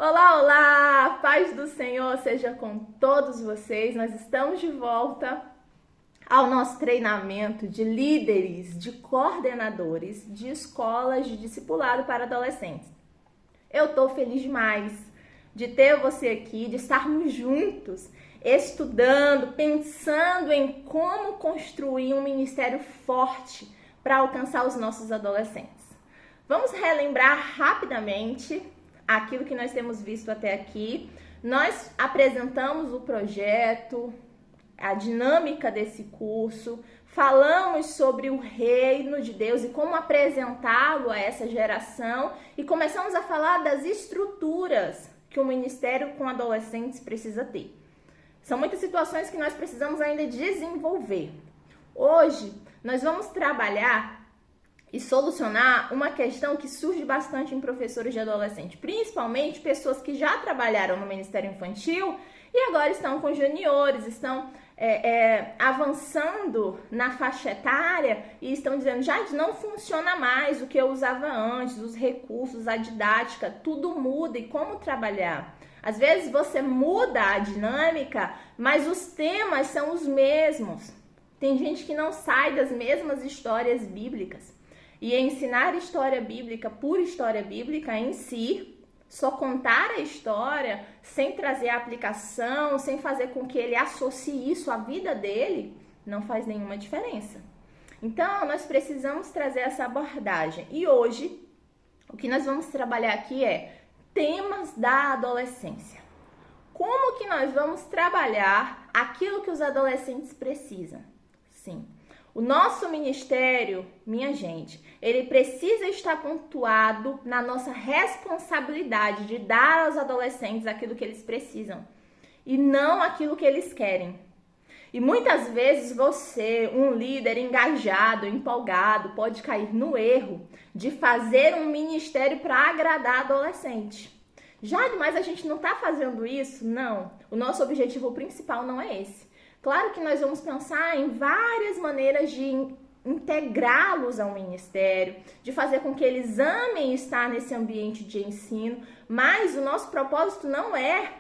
Olá, olá! Paz do Senhor seja com todos vocês. Nós estamos de volta ao nosso treinamento de líderes, de coordenadores de escolas de discipulado para adolescentes. Eu tô feliz demais de ter você aqui, de estarmos juntos, estudando, pensando em como construir um ministério forte para alcançar os nossos adolescentes. Vamos relembrar rapidamente aquilo que nós temos visto até aqui. Nós apresentamos o projeto, a dinâmica desse curso, falamos sobre o reino de Deus e como apresentá-lo a essa geração e começamos a falar das estruturas que o ministério com adolescentes precisa ter. São muitas situações que nós precisamos ainda desenvolver. Hoje, nós vamos trabalhar e solucionar uma questão que surge bastante em professores de adolescente, principalmente pessoas que já trabalharam no Ministério Infantil e agora estão com juniores, estão avançando na faixa etária e estão dizendo, já não funciona mais o que eu usava antes, os recursos, a didática, tudo muda e como trabalhar. Às vezes você muda a dinâmica, mas os temas são os mesmos. Tem gente que não sai das mesmas histórias bíblicas. E ensinar história bíblica por história bíblica em si, só contar a história sem trazer a aplicação, sem fazer com que ele associe isso à vida dele, não faz nenhuma diferença. Então, nós precisamos trazer essa abordagem. E hoje, o que nós vamos trabalhar aqui é temas da adolescência. Como que nós vamos trabalhar aquilo que os adolescentes precisam? Sim. O nosso ministério, minha gente, ele precisa estar pontuado na nossa responsabilidade de dar aos adolescentes aquilo que eles precisam e não aquilo que eles querem. E muitas vezes você, um líder engajado, empolgado, pode cair no erro de fazer um ministério para agradar adolescente. Já demais a gente não está fazendo isso? Não. O nosso objetivo principal não é esse. Claro que nós vamos pensar em várias maneiras de integrá-los ao ministério, de fazer com que eles amem estar nesse ambiente de ensino, mas o nosso propósito não é,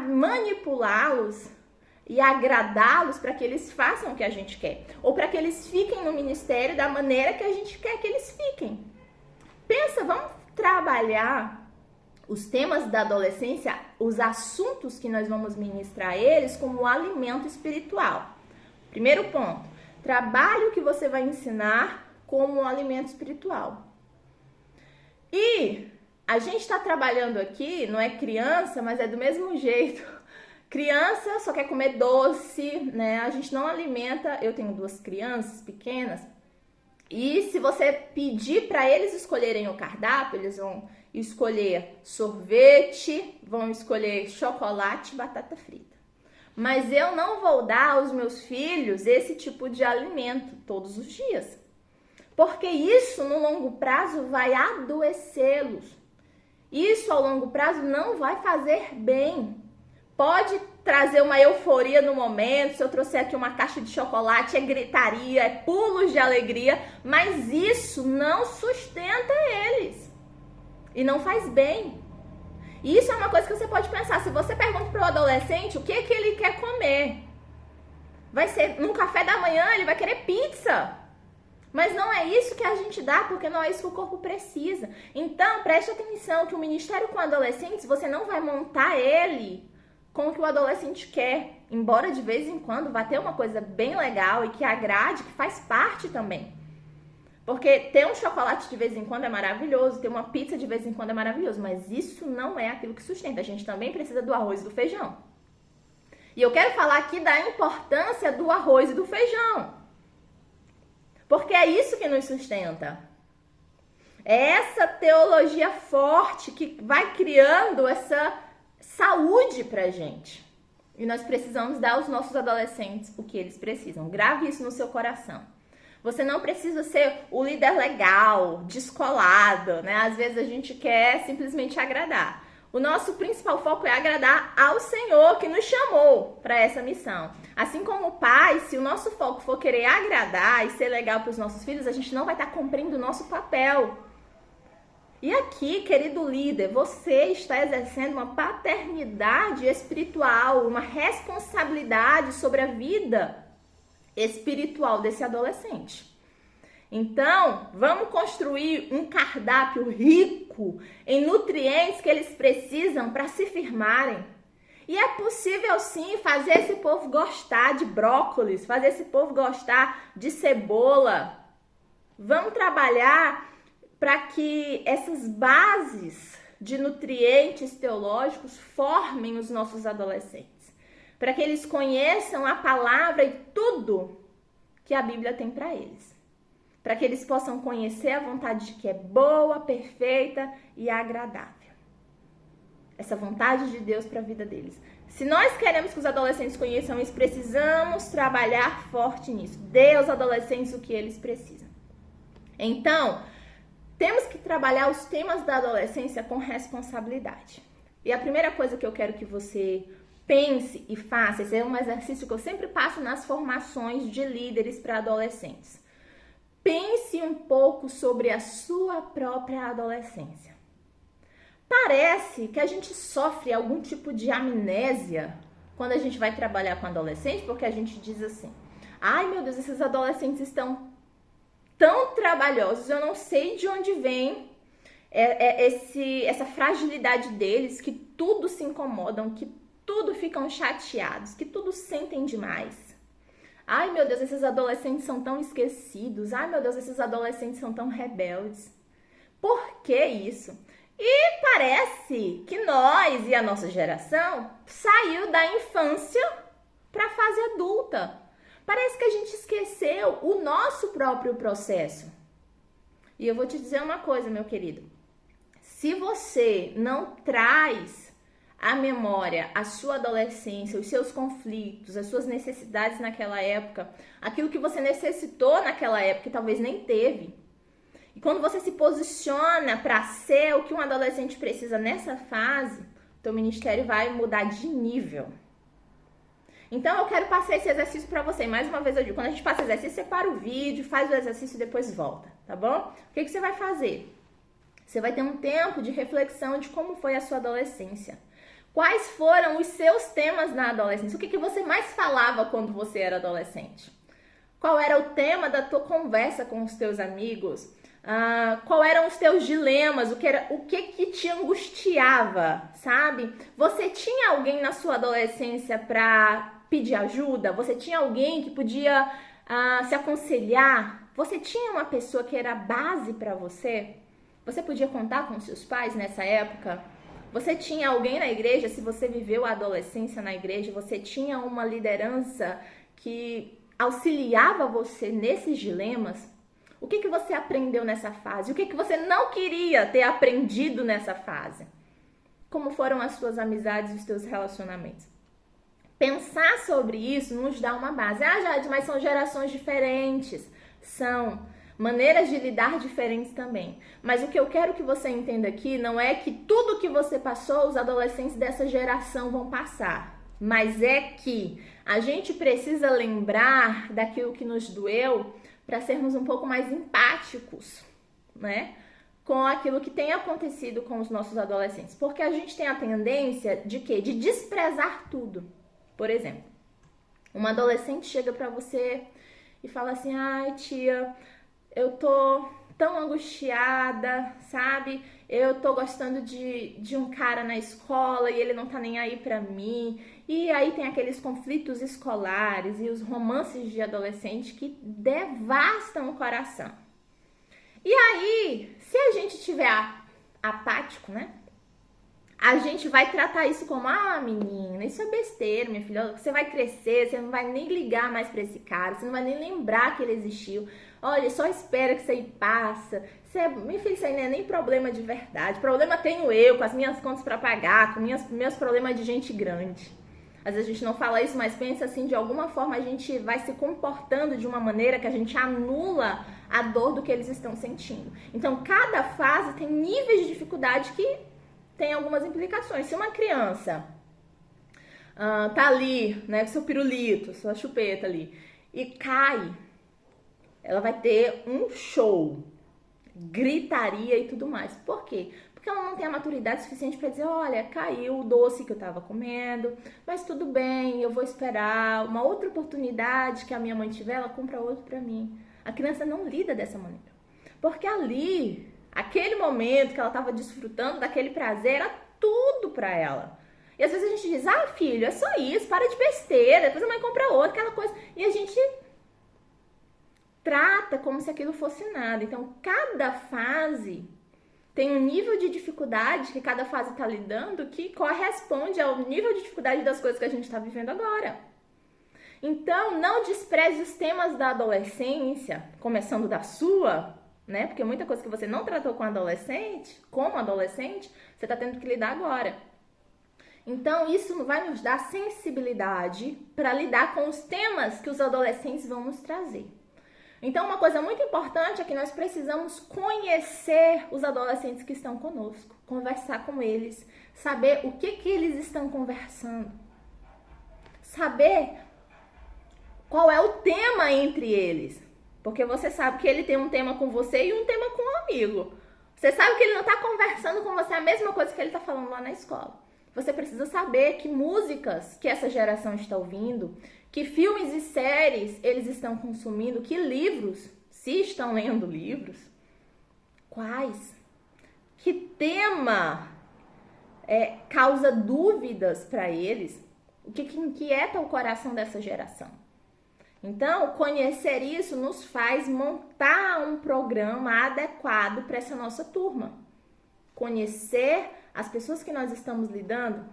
manipulá-los e agradá-los para que eles façam o que a gente quer, ou para que eles fiquem no ministério da maneira que a gente quer que eles fiquem. Pensa, vamos trabalhar os temas da adolescência, os assuntos que nós vamos ministrar a eles como alimento espiritual. Primeiro ponto, trabalhe o que você vai ensinar como um alimento espiritual. E a gente está trabalhando aqui, não é criança, mas é do mesmo jeito. Criança só quer comer doce, né? A gente não alimenta. Eu tenho 2 crianças pequenas e se você pedir para eles escolherem o cardápio, eles vão escolher sorvete, vão escolher chocolate e batata frita. Mas eu não vou dar aos meus filhos esse tipo de alimento todos os dias. Porque isso no longo prazo vai adoecê-los. Isso ao longo prazo não vai fazer bem. Pode trazer uma euforia no momento, se eu trouxer aqui uma caixa de chocolate, é gritaria, é pulos de alegria, mas isso não sustenta eles. E não faz bem. E isso é uma coisa que você pode pensar. Se você pergunta para o adolescente o que ele quer comer, vai ser no café da manhã, ele vai querer pizza. Mas não é isso que a gente dá, porque não é isso que o corpo precisa. Então, preste atenção que o ministério com adolescentes, você não vai montar ele com o que o adolescente quer. Embora de vez em quando vá ter uma coisa bem legal e que agrade, que faz parte também. Porque ter um chocolate de vez em quando é maravilhoso, ter uma pizza de vez em quando é maravilhoso, mas isso não é aquilo que sustenta. A gente também precisa do arroz e do feijão. E eu quero falar aqui da importância do arroz e do feijão. Porque é isso que nos sustenta. É essa teologia forte que vai criando essa saúde pra gente. E nós precisamos dar aos nossos adolescentes o que eles precisam. Grave isso no seu coração. Você não precisa ser o líder legal, descolado, né? Às vezes a gente quer simplesmente agradar. O nosso principal foco é agradar ao Senhor que nos chamou para essa missão. Assim como o pai, se o nosso foco for querer agradar e ser legal para os nossos filhos, a gente não vai estar cumprindo o nosso papel. E aqui, querido líder, você está exercendo uma paternidade espiritual, uma responsabilidade sobre a vida espiritual desse adolescente. Então, vamos construir um cardápio rico em nutrientes que eles precisam para se firmarem. E é possível sim fazer esse povo gostar de brócolis, fazer esse povo gostar de cebola. Vamos trabalhar para que essas bases de nutrientes teológicos formem os nossos adolescentes. Para que eles conheçam a palavra e tudo que a Bíblia tem para eles. Para que eles possam conhecer a vontade de que é boa, perfeita e agradável. Essa vontade de Deus para a vida deles. Se nós queremos que os adolescentes conheçam isso, precisamos trabalhar forte nisso. Dê aos adolescentes o que eles precisam. Então, temos que trabalhar os temas da adolescência com responsabilidade. E a primeira coisa que eu quero que você pense e faça, esse é um exercício que eu sempre passo nas formações de líderes para adolescentes. Pense um pouco sobre a sua própria adolescência. Parece que a gente sofre algum tipo de amnésia quando a gente vai trabalhar com adolescente, porque a gente diz assim: ai meu Deus, esses adolescentes estão tão trabalhosos, eu não sei de onde vem essa fragilidade deles, que tudo se incomodam, que tudo ficam chateados, que tudo sentem demais. Ai meu Deus, esses adolescentes são tão esquecidos. Ai meu Deus, esses adolescentes são tão rebeldes. Por que isso? E parece que nós e a nossa geração saiu da infância para a fase adulta. Parece que a gente esqueceu o nosso próprio processo. E eu vou te dizer uma coisa, meu querido. Se você não traz à memória a sua adolescência, os seus conflitos, as suas necessidades naquela época, aquilo que você necessitou naquela época e talvez nem teve, e quando você se posiciona para ser o que um adolescente precisa nessa fase, teu ministério vai mudar de nível. Então eu quero passar esse exercício para você. Mais uma vez eu digo, quando a gente passa exercício, você para o vídeo, faz o exercício e depois volta, tá bom? O que você vai fazer? Você vai ter um tempo de reflexão de como foi a sua adolescência. Quais foram os seus temas na adolescência? O que você mais falava quando você era adolescente? Qual era o tema da tua conversa com os teus amigos? Qual eram os teus dilemas? O que te angustiava, sabe? Você tinha alguém na sua adolescência para pedir ajuda? Você tinha alguém que podia se aconselhar? Você tinha uma pessoa que era base para você? Você podia contar com seus pais nessa época? Você tinha alguém na igreja? Se você viveu a adolescência na igreja, você tinha uma liderança que auxiliava você nesses dilemas? O que você aprendeu nessa fase? O que você não queria ter aprendido nessa fase? Como foram as suas amizades e os seus relacionamentos? Pensar sobre isso nos dá uma base. Jade, mas são gerações diferentes. São maneiras de lidar diferentes também. Mas o que eu quero que você entenda aqui não é que tudo que você passou, os adolescentes dessa geração vão passar. Mas é que a gente precisa lembrar daquilo que nos doeu para sermos um pouco mais empáticos, né? Com aquilo que tem acontecido com os nossos adolescentes. Porque a gente tem a tendência de quê? De desprezar tudo. Por exemplo, uma adolescente chega para você e fala assim: ai, tia, eu tô tão angustiada, sabe? Eu tô gostando de um cara na escola e ele não tá nem aí pra mim. E aí tem aqueles conflitos escolares e os romances de adolescente que devastam o coração. E aí, se a gente tiver apático, né? A gente vai tratar isso como: menina, isso é besteira, minha filha. Você vai crescer, você não vai nem ligar mais pra esse cara, você não vai nem lembrar que ele existiu. Olha, só espera que isso aí passa. Minha filha, isso aí não é nem problema de verdade. Problema tenho eu, com as minhas contas pra pagar, com meus problemas de gente grande. Às vezes a gente não fala isso, mas pensa assim: de alguma forma a gente vai se comportando de uma maneira que a gente anula a dor do que eles estão sentindo. Então, cada fase tem níveis de dificuldade que tem algumas implicações. Se uma criança tá ali, né, com seu pirulito, sua chupeta ali, e cai, ela vai ter um show. gritaria e tudo mais. Por quê? Porque ela não tem a maturidade suficiente para dizer, olha, caiu o doce que eu estava comendo, mas tudo bem, eu vou esperar uma outra oportunidade que a minha mãe tiver, ela compra outro para mim. A criança não lida dessa maneira. Porque ali, aquele momento que ela estava desfrutando daquele prazer, era tudo para ela. E às vezes a gente diz, filho, é só isso, para de besteira, depois a mãe compra outra, aquela coisa. E a gente trata como se aquilo fosse nada. Então, cada fase tem um nível de dificuldade que cada fase está lidando que corresponde ao nível de dificuldade das coisas que a gente está vivendo agora. Então, não despreze os temas da adolescência, começando da sua, né? Porque muita coisa que você não tratou com adolescente, como adolescente, você está tendo que lidar agora. Então, isso vai nos dar sensibilidade para lidar com os temas que os adolescentes vão nos trazer. Então, uma coisa muito importante é que nós precisamos conhecer os adolescentes que estão conosco, conversar com eles, saber o que eles estão conversando, saber qual é o tema entre eles, porque você sabe que ele tem um tema com você e um tema com um amigo. Você sabe que ele não está conversando com você a mesma coisa que ele está falando lá na escola. Você precisa saber que músicas que essa geração está ouvindo, que filmes e séries eles estão consumindo, que livros, se estão lendo livros, quais, que tema causa dúvidas para eles, o que inquieta o coração dessa geração. Então, conhecer isso nos faz montar um programa adequado para essa nossa turma. Conhecer as pessoas que nós estamos lidando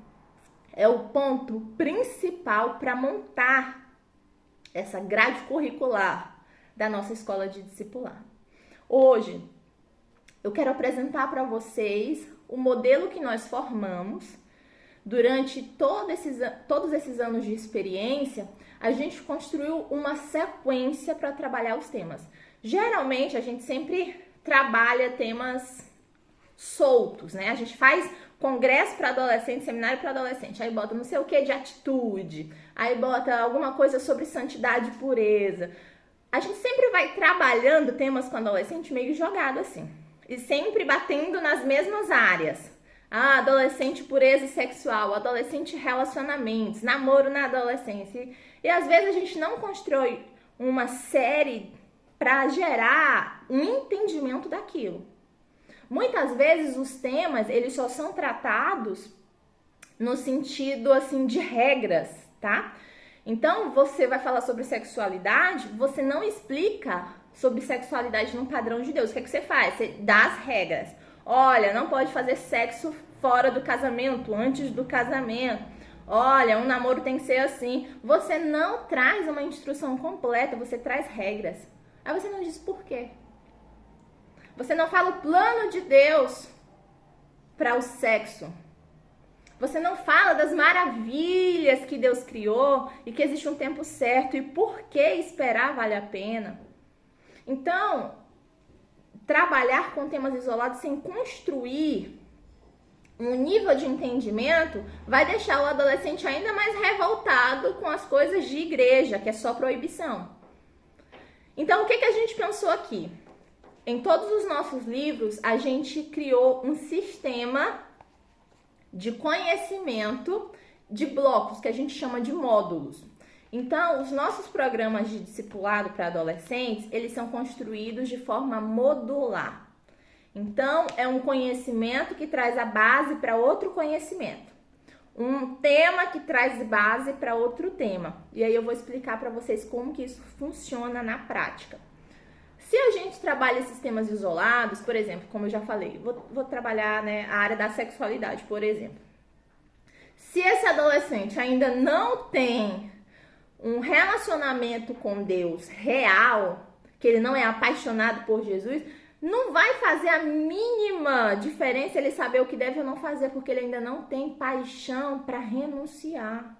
é o ponto principal para montar essa grade curricular da nossa escola de discipulado. Hoje, eu quero apresentar para vocês o modelo que nós formamos. Durante todos esses anos de experiência, a gente construiu uma sequência para trabalhar os temas. Geralmente, a gente sempre trabalha temas soltos, né? A gente faz congresso para adolescente, seminário para adolescente, aí bota não sei o que de atitude, aí bota alguma coisa sobre santidade e pureza. A gente sempre vai trabalhando temas com adolescente meio jogado assim, e sempre batendo nas mesmas áreas. Adolescente, pureza sexual, adolescente, relacionamentos, namoro na adolescência. E às vezes a gente não constrói uma série para gerar um entendimento daquilo. Muitas vezes os temas, eles só são tratados no sentido, assim, de regras, tá? Então, você vai falar sobre sexualidade, você não explica sobre sexualidade num padrão de Deus. O que você faz? Você dá as regras. Olha, não pode fazer sexo fora do casamento, antes do casamento. Olha, um namoro tem que ser assim. Você não traz uma instrução completa, você traz regras. Aí você não diz por quê. Você não fala o plano de Deus para o sexo. Você não fala das maravilhas que Deus criou e que existe um tempo certo e por que esperar vale a pena. Então, trabalhar com temas isolados sem construir um nível de entendimento vai deixar o adolescente ainda mais revoltado com as coisas de igreja, que é só proibição. Então, o que a gente pensou aqui? Em todos os nossos livros, a gente criou um sistema de conhecimento de blocos, que a gente chama de módulos. Então, os nossos programas de discipulado para adolescentes, eles são construídos de forma modular. Então, é um conhecimento que traz a base para outro conhecimento. Um tema que traz base para outro tema. E aí eu vou explicar para vocês como que isso funciona na prática. Se a gente trabalha sistemas isolados, por exemplo, como eu já falei, vou trabalhar, né, a área da sexualidade, por exemplo. Se esse adolescente ainda não tem um relacionamento com Deus real, que ele não é apaixonado por Jesus, não vai fazer a mínima diferença ele saber o que deve ou não fazer, porque ele ainda não tem paixão para renunciar.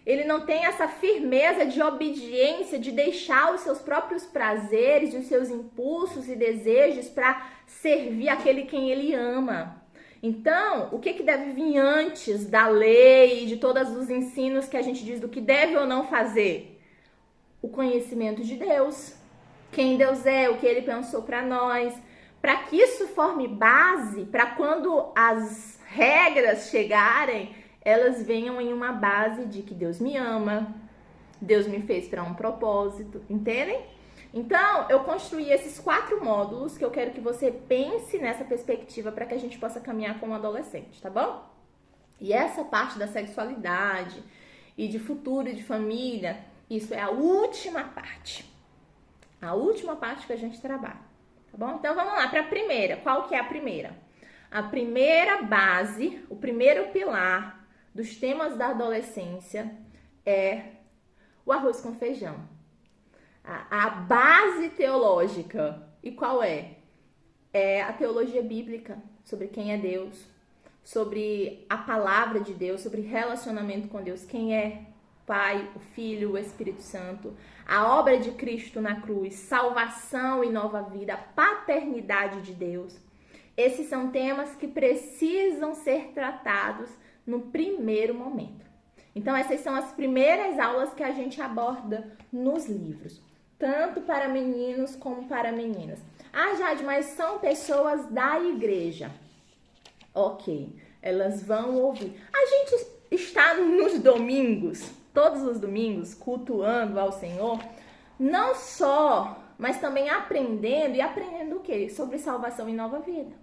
Ele não tem essa firmeza de obediência, de deixar os seus próprios prazeres, os seus impulsos e desejos para servir aquele quem ele ama. Então, o que deve vir antes da lei, de todos os ensinos que a gente diz do que deve ou não fazer? O conhecimento de Deus. quem Deus é, o que Ele pensou para nós, para que isso forme base para quando as regras chegarem, elas venham em uma base de que Deus me ama, Deus me fez para um propósito, entendem? Então, eu construí esses 4 módulos que eu quero que você pense nessa perspectiva para que a gente possa caminhar com o adolescente, tá bom? E essa parte da sexualidade e de futuro e de família, isso é a última parte. A última parte que a gente trabalha, tá bom? Então, vamos lá para a primeira. Qual que é a primeira? A primeira base, o primeiro pilar dos temas da adolescência é o arroz com feijão. A base teológica. E qual é? É a teologia bíblica sobre quem é Deus, sobre a palavra de Deus, sobre relacionamento com Deus, quem é Pai, o Filho, o Espírito Santo, a obra de Cristo na cruz, salvação e nova vida, a paternidade de Deus. Esses são temas que precisam ser tratados no primeiro momento. Então, essas são as primeiras aulas que a gente aborda nos livros, tanto para meninos como para meninas. Ah, Jade, mas são pessoas da igreja. Ok, elas vão ouvir. A gente está nos domingos, todos os domingos, cultuando ao Senhor, não só, mas também aprendendo. E aprendendo o quê? Sobre salvação e nova vida.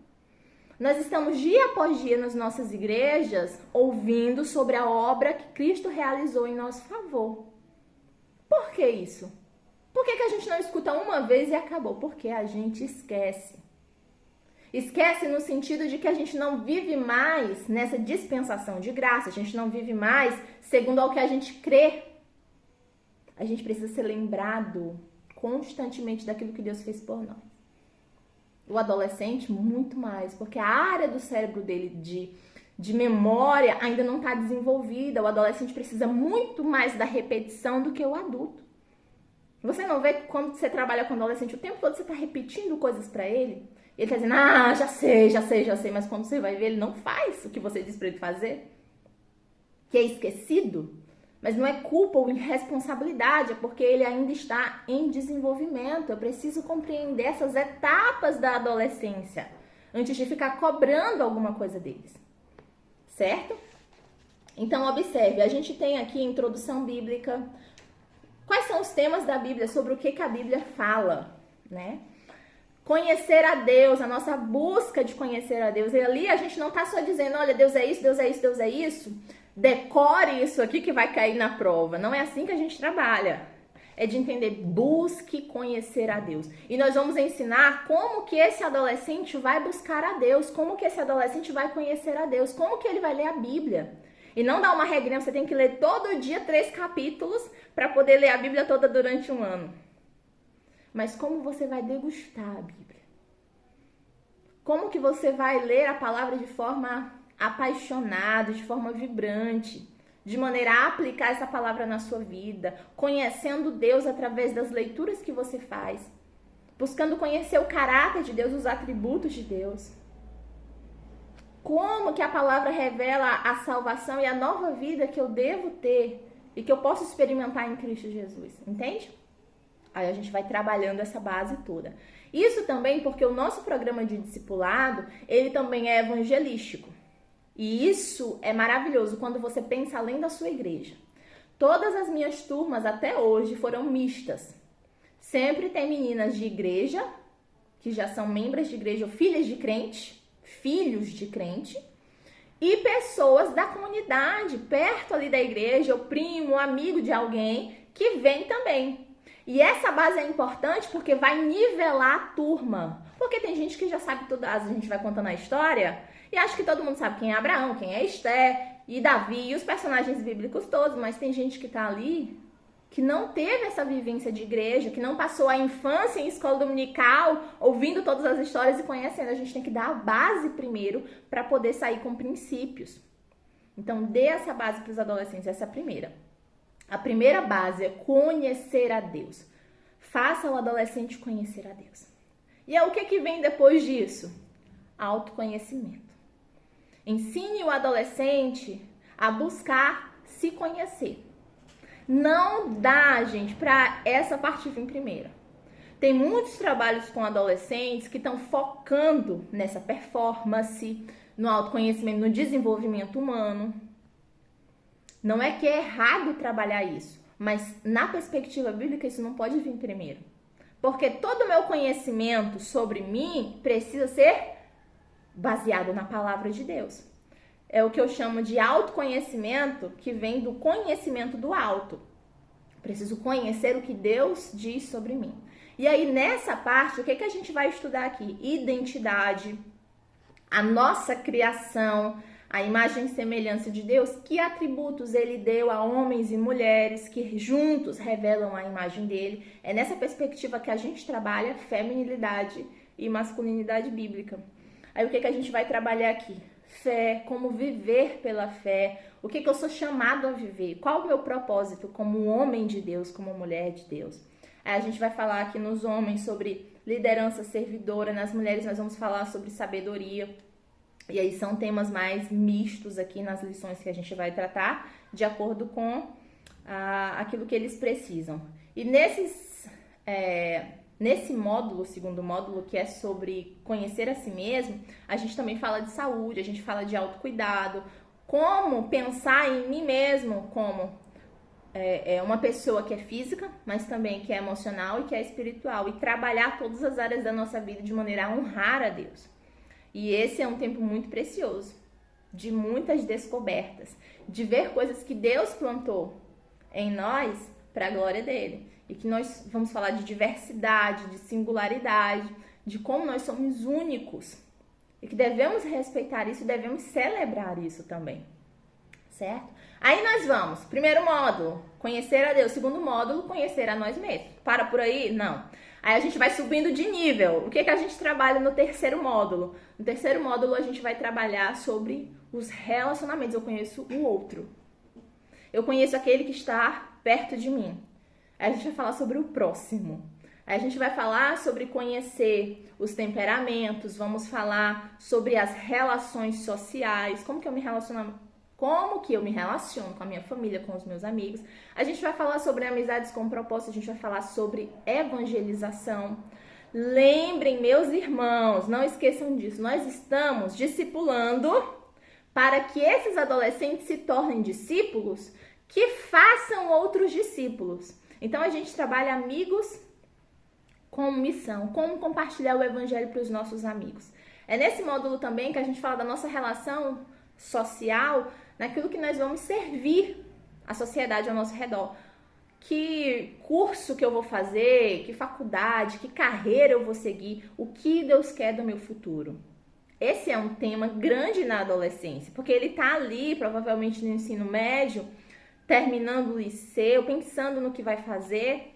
Nós estamos dia após dia nas nossas igrejas ouvindo sobre a obra que Cristo realizou em nosso favor. Por que isso? Por que a gente não escuta uma vez e acabou? Porque a gente esquece. Esquece no sentido de que a gente não vive mais nessa dispensação de graça, a gente não vive mais segundo ao que a gente crê. A gente precisa ser lembrado constantemente daquilo que Deus fez por nós. O adolescente, muito mais, porque a área do cérebro dele de memória ainda não está desenvolvida. O adolescente precisa muito mais da repetição do que o adulto. Você não vê que quando você trabalha com o adolescente, o tempo todo você está repetindo coisas para ele? Ele está dizendo, já sei, mas quando você vai ver, ele não faz o que você diz para ele fazer. Que é esquecido. Mas não é culpa ou irresponsabilidade, é porque ele ainda está em desenvolvimento. Eu preciso compreender essas etapas da adolescência antes de ficar cobrando alguma coisa deles. Certo? Então, observe, a gente tem aqui a introdução bíblica. Quais são os temas da Bíblia, sobre o que a Bíblia fala, né? Conhecer a Deus, a nossa busca de conhecer a Deus. E ali a gente não está só dizendo, olha, Deus é isso, Deus é isso, Deus é isso. Decore isso aqui que vai cair na prova. Não é assim que a gente trabalha. É de entender, busque conhecer a Deus. E nós vamos ensinar como que esse adolescente vai buscar a Deus, como que esse adolescente vai conhecer a Deus, como que ele vai ler a Bíblia. E não dar uma regrinha, você tem que ler todo dia 3 capítulos para poder ler a Bíblia toda durante um ano. Mas como você vai degustar a Bíblia? Como que você vai ler a palavra de forma apaixonada, de forma vibrante, de maneira a aplicar essa palavra na sua vida, conhecendo Deus através das leituras que você faz, buscando conhecer o caráter de Deus, os atributos de Deus. Como que a palavra revela a salvação e a nova vida que eu devo ter e que eu posso experimentar em Cristo Jesus, entende? Aí a gente vai trabalhando essa base toda. Isso também porque o nosso programa de discipulado, ele também é evangelístico. E isso é maravilhoso quando você pensa além da sua igreja. Todas as minhas turmas até hoje foram mistas. Sempre tem meninas de igreja, que já são membros de igreja ou filhos de crente, e pessoas da comunidade, perto ali da igreja, o primo, o amigo de alguém, que vem também. E essa base é importante porque vai nivelar a turma. Porque tem gente que já sabe tudo, a gente vai contando a história e acha que todo mundo sabe quem é Abraão, quem é Esther e Davi e os personagens bíblicos todos, mas tem gente que tá ali que não teve essa vivência de igreja, que não passou a infância em escola dominical, ouvindo todas as histórias e conhecendo. A gente tem que dar a base primeiro para poder sair com princípios. Então, dê essa base para os adolescentes, essa é a primeira. A primeira base é conhecer a Deus. Faça o adolescente conhecer a Deus. E aí, o que vem depois disso? Autoconhecimento. Ensine o adolescente a buscar se conhecer. Não dá, gente, para essa parte vir primeiro. Tem muitos trabalhos com adolescentes que estão focando nessa performance, no autoconhecimento, no desenvolvimento humano. Não é que é errado trabalhar isso, mas na perspectiva bíblica isso não pode vir primeiro. Porque todo o meu conhecimento sobre mim precisa ser baseado na palavra de Deus. É o que eu chamo de autoconhecimento, que vem do conhecimento do alto. Preciso conhecer o que Deus diz sobre mim. E aí, nessa parte, o que a gente vai estudar aqui? Identidade, a nossa criação, a imagem e semelhança de Deus, que atributos ele deu a homens e mulheres que juntos revelam a imagem dele. É nessa perspectiva que a gente trabalha feminilidade e masculinidade bíblica. Aí o que a gente vai trabalhar aqui? Fé, como viver pela fé, o que eu sou chamado a viver, qual o meu propósito como homem de Deus, como mulher de Deus. Aí a gente vai falar aqui nos homens sobre liderança servidora, nas mulheres nós vamos falar sobre sabedoria. E aí são temas mais mistos aqui nas lições que a gente vai tratar, de acordo com aquilo que eles precisam. E nesse módulo, segundo módulo, que é sobre conhecer a si mesmo, a gente também fala de saúde, a gente fala de autocuidado, como pensar em mim mesmo como uma pessoa que é física, mas também que é emocional e que é espiritual, e trabalhar todas as áreas da nossa vida de maneira a honrar a Deus. E esse é um tempo muito precioso, de muitas descobertas, de ver coisas que Deus plantou em nós para a glória dele. E que nós vamos falar de diversidade, de singularidade, de como nós somos únicos. E que devemos respeitar isso, devemos celebrar isso também. Certo? Aí nós vamos, primeiro módulo, conhecer a Deus. Segundo módulo, conhecer a nós mesmos. Para por aí? Não. Aí a gente vai subindo de nível. O que a gente trabalha no terceiro módulo? No terceiro módulo a gente vai trabalhar sobre os relacionamentos. Eu conheço o outro. Eu conheço aquele que está perto de mim. Aí a gente vai falar sobre o próximo. Aí a gente vai falar sobre conhecer os temperamentos, vamos falar sobre as relações sociais, como que eu me relaciono com a minha família, com os meus amigos. A gente vai falar sobre amizades com propósito, a gente vai falar sobre evangelização. Lembrem, meus irmãos, não esqueçam disso, nós estamos discipulando para que esses adolescentes se tornem discípulos que façam outros discípulos. Então a gente trabalha amigos com missão, como compartilhar o evangelho para os nossos amigos. É nesse módulo também que a gente fala da nossa relação social, naquilo que nós vamos servir a sociedade ao nosso redor. Que curso que eu vou fazer, que faculdade, que carreira eu vou seguir, o que Deus quer do meu futuro. Esse é um tema grande na adolescência, porque ele está ali, provavelmente no ensino médio, terminando o liceu, pensando no que vai fazer,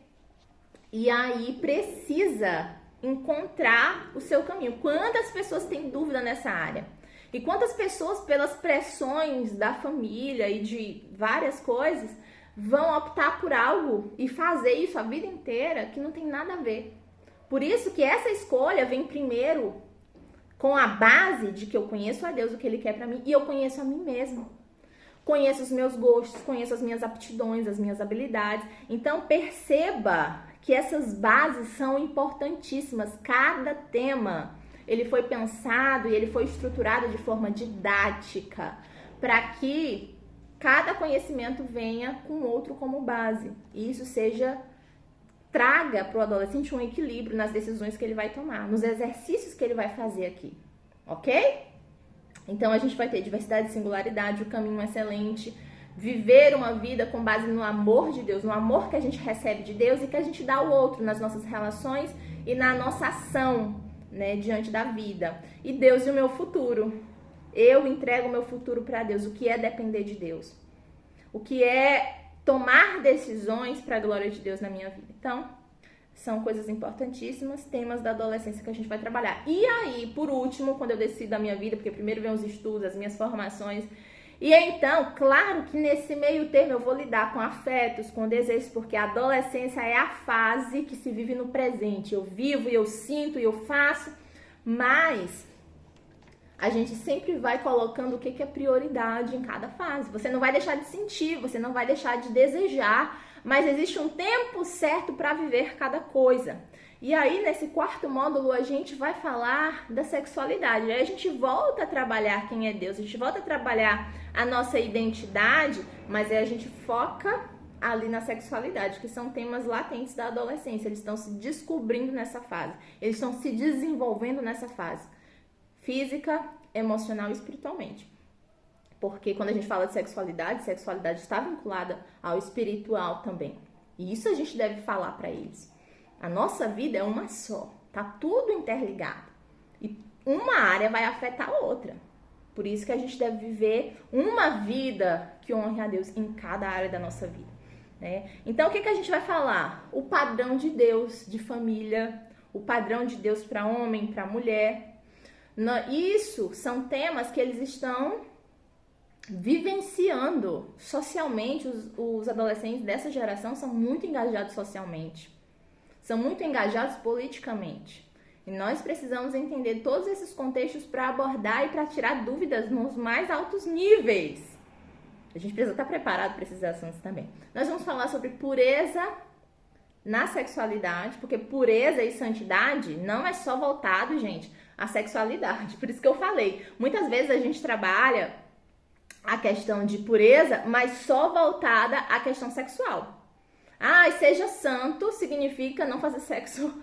e aí precisa encontrar o seu caminho. Quantas pessoas têm dúvida nessa área? E quantas pessoas, pelas pressões da família e de várias coisas, vão optar por algo e fazer isso a vida inteira que não tem nada a ver. Por isso que essa escolha vem primeiro com a base de que eu conheço a Deus, o que Ele quer pra mim, e eu conheço a mim mesmo. Conheço os meus gostos, conheço as minhas aptidões, as minhas habilidades. Então perceba que essas bases são importantíssimas. Cada tema, ele foi pensado e ele foi estruturado de forma didática para que cada conhecimento venha com outro como base. E isso traga para o adolescente um equilíbrio nas decisões que ele vai tomar, nos exercícios que ele vai fazer aqui, ok? Então a gente vai ter diversidade e singularidade, o caminho excelente, viver uma vida com base no amor de Deus, no amor que a gente recebe de Deus e que a gente dá ao outro nas nossas relações e na nossa ação, né, diante da vida. E Deus e o meu futuro. Eu entrego o meu futuro para Deus. O que é depender de Deus? O que é tomar decisões para a glória de Deus na minha vida? Então, são coisas importantíssimas, temas da adolescência que a gente vai trabalhar. E aí, por último, quando eu decido a minha vida, porque primeiro vem os estudos, as minhas formações, e então, claro que nesse meio termo eu vou lidar com afetos, com desejos, porque a adolescência é a fase que se vive no presente. Eu vivo, eu sinto e eu faço, mas a gente sempre vai colocando o que é prioridade em cada fase. Você não vai deixar de sentir, você não vai deixar de desejar, mas existe um tempo certo para viver cada coisa. E aí, nesse quarto módulo, a gente vai falar da sexualidade. Aí a gente volta a trabalhar quem é Deus, a gente volta a trabalhar a nossa identidade, mas aí a gente foca ali na sexualidade, que são temas latentes da adolescência. Eles estão se descobrindo nessa fase, eles estão se desenvolvendo nessa fase, física, emocional e espiritualmente. Porque quando a gente fala de sexualidade, sexualidade está vinculada ao espiritual também. E isso a gente deve falar para eles. A nossa vida é uma só, tá tudo interligado. E uma área vai afetar a outra. Por isso que a gente deve viver uma vida que honre a Deus em cada área da nossa vida, né? Então, o que a gente vai falar? O padrão de Deus de família, o padrão de Deus para homem, para mulher. Isso são temas que eles estão vivenciando socialmente. Os adolescentes dessa geração são muito engajados socialmente, são muito engajados politicamente. E nós precisamos entender todos esses contextos para abordar e para tirar dúvidas nos mais altos níveis. A gente precisa estar preparado para esses assuntos também. Nós vamos falar sobre pureza na sexualidade, porque pureza e santidade não é só voltado, gente, à sexualidade. Por isso que eu falei, muitas vezes a gente trabalha a questão de pureza, mas só voltada à questão sexual. Ah, seja santo significa não fazer sexo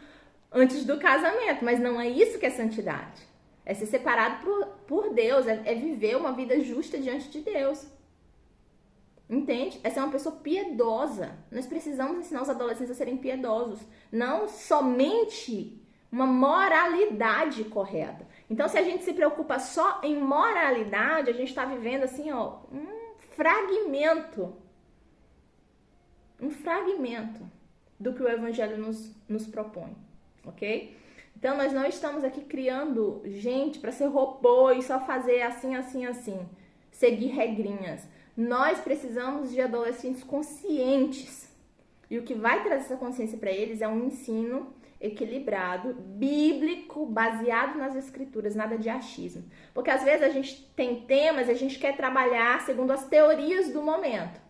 antes do casamento, mas não é isso que é santidade. É ser separado por Deus, é viver uma vida justa diante de Deus. Entende? É ser uma pessoa piedosa. Nós precisamos ensinar os adolescentes a serem piedosos, não somente uma moralidade correta. Então, se a gente se preocupa só em moralidade, a gente está vivendo assim, ó, um fragmento do que o Evangelho nos propõe, ok? Então, nós não estamos aqui criando gente para ser robô e só fazer assim, assim, assim, seguir regrinhas. Nós precisamos de adolescentes conscientes. E o que vai trazer essa consciência para eles é um ensino equilibrado, bíblico, baseado nas escrituras, nada de achismo. Porque às vezes a gente tem temas e a gente quer trabalhar segundo as teorias do momento.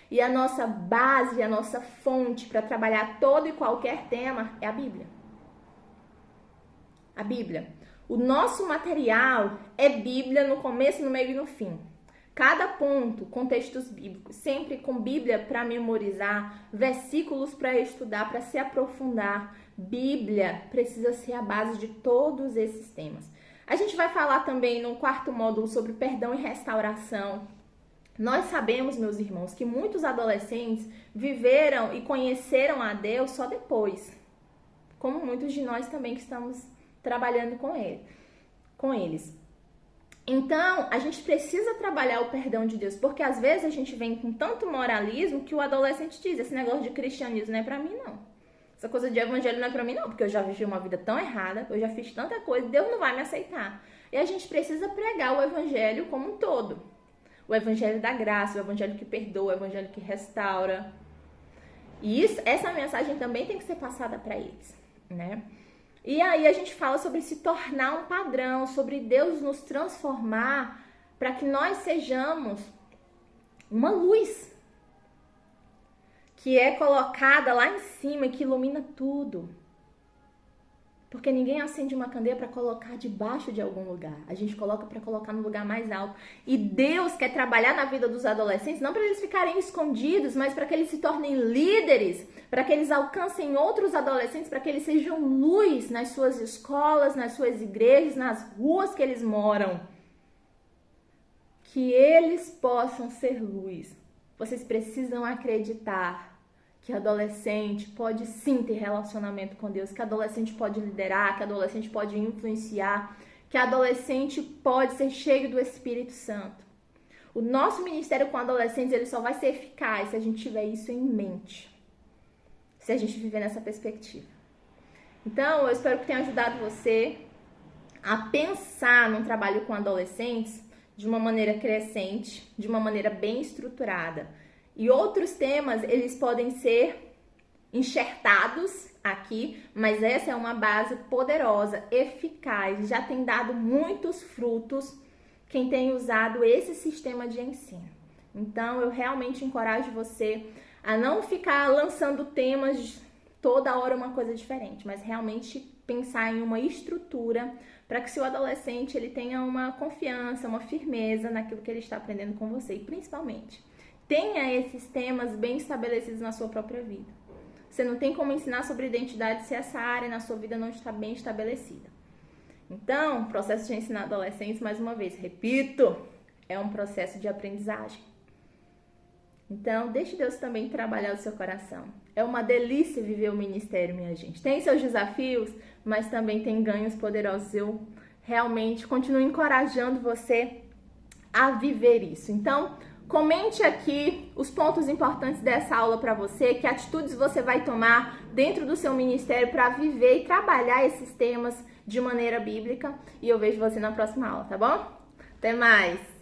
E a nossa base, a nossa fonte para trabalhar todo e qualquer tema é a Bíblia. A Bíblia. O nosso material é Bíblia no começo, no meio e no fim. Cada ponto, contextos bíblicos, sempre com Bíblia para memorizar, versículos para estudar, para se aprofundar. Bíblia precisa ser a base de todos esses temas. A gente vai falar também no quarto módulo sobre perdão e restauração. Nós sabemos, meus irmãos, que muitos adolescentes viveram e conheceram a Deus só depois, como muitos de nós também que estamos trabalhando com eles. Então, a gente precisa trabalhar o perdão de Deus, porque às vezes a gente vem com tanto moralismo que o adolescente diz, esse negócio de cristianismo não é pra mim, não. Essa coisa de evangelho não é pra mim, não, porque eu já vivi uma vida tão errada, eu já fiz tanta coisa, Deus não vai me aceitar. E a gente precisa pregar o evangelho como um todo. O evangelho da graça, o evangelho que perdoa, o evangelho que restaura. E essa mensagem também tem que ser passada para eles, né? E aí a gente fala sobre se tornar um padrão, sobre Deus nos transformar para que nós sejamos uma luz que é colocada lá em cima e que ilumina tudo. Porque ninguém acende uma candeia para colocar debaixo de algum lugar. A gente coloca para colocar no lugar mais alto. E Deus quer trabalhar na vida dos adolescentes, não para eles ficarem escondidos, mas para que eles se tornem líderes, para que eles alcancem outros adolescentes, para que eles sejam luz nas suas escolas, nas suas igrejas, nas ruas que eles moram. Que eles possam ser luz. Vocês precisam acreditar que adolescente pode sim ter relacionamento com Deus, que adolescente pode liderar, que adolescente pode influenciar, que adolescente pode ser cheio do Espírito Santo. O nosso ministério com adolescentes ele só vai ser eficaz se a gente tiver isso em mente, se a gente viver nessa perspectiva. Então, eu espero que tenha ajudado você a pensar num trabalho com adolescentes de uma maneira crescente, de uma maneira bem estruturada. E outros temas, eles podem ser enxertados aqui, mas essa é uma base poderosa, eficaz, já tem dado muitos frutos quem tem usado esse sistema de ensino. Então, eu realmente encorajo você a não ficar lançando temas toda hora uma coisa diferente, mas realmente pensar em uma estrutura para que seu adolescente ele tenha uma confiança, uma firmeza naquilo que ele está aprendendo com você. E principalmente, tenha esses temas bem estabelecidos na sua própria vida. Você não tem como ensinar sobre identidade se essa área na sua vida não está bem estabelecida. Então, processo de ensinar adolescentes, mais uma vez, repito, é um processo de aprendizagem. Então, deixe Deus também trabalhar o seu coração. É uma delícia viver o ministério, minha gente. Tem seus desafios, mas também tem ganhos poderosos. Eu realmente continuo encorajando você a viver isso. Então, comente aqui os pontos importantes dessa aula para você, que atitudes você vai tomar dentro do seu ministério para viver e trabalhar esses temas de maneira bíblica. E eu vejo você na próxima aula, tá bom? Até mais!